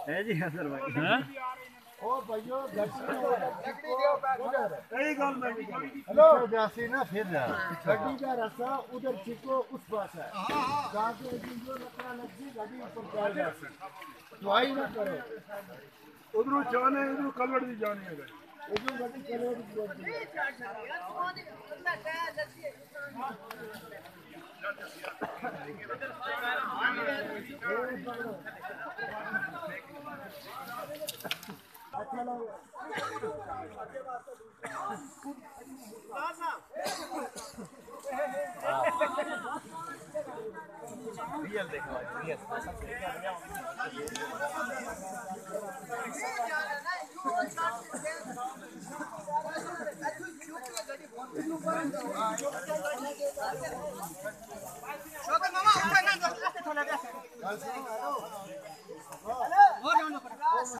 है जी हसन भाई हैं ओ भाइयों लकड़ी दे उधर कई गल में हेलो जासी ना फिर गड्डी का रास्ता उधर चिको उस पास है जहाँ पे जो लकड़ा लगी गाड़ी ऊपर चढ़ जाती दवाई ना करो उधरों जाने इधरों कलवड़ दी जानी है इधर गड्डी चलो अच्छा लगा रियल देखो रियल मामा